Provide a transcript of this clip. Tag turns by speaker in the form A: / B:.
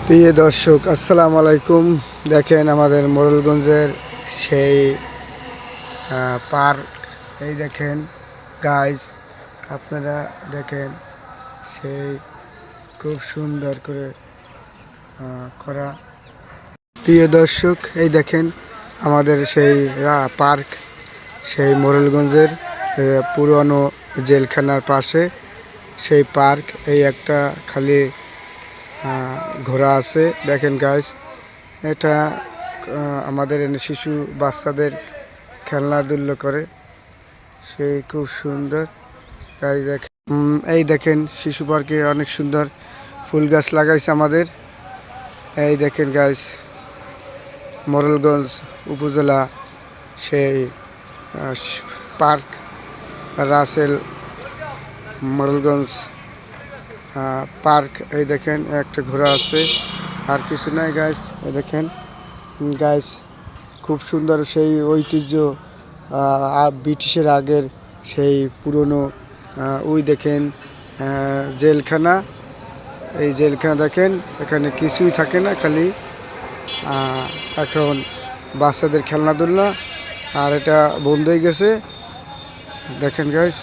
A: প্রিয় দর্শক আসসালামু আলাইকুম। দেখেন আমাদের মোড়েলগঞ্জের সেই পার্ক। এই দেখেন গাইস, আপনারা দেখেন সেই খুব সুন্দর করে করা। প্রিয় দর্শক এই দেখেন আমাদের সেই পার্ক, সেই মোড়েলগঞ্জের পুরনো জেলখানার পাশে সেই পার্ক। এই একটা খালি ঘোড়া আছে। দেখেন গাইস, এটা আমাদের এনে শিশু বাচ্চাদের খেলনাধুলো করে, সেই খুব সুন্দর গাইস। দেখেন এই দেখেন শিশু পার্কে অনেক সুন্দর ফুল গাছ লাগাইছে আমাদের। এই দেখেন গাইস, মোড়েলগঞ্জ উপজেলা সেই পার্ক রাসেল মোড়েলগঞ্জ পার্ক। এই দেখেন একটা ঘোড়া আছে, আর কিছু নাই গাইস। এই দেখেন গাইস, খুব সুন্দর সেই ঐতিহ্য ব্রিটিশের আগের সেই পুরনো। ওই দেখেন জেলখানা। এই জেলখানা দেখেন, এখানে কিছুই থাকে না, খালি এখন বাচ্চাদের খেলনাধুলা। আর এটা বন্ধ হয়ে গেছে। দেখেন গাইস।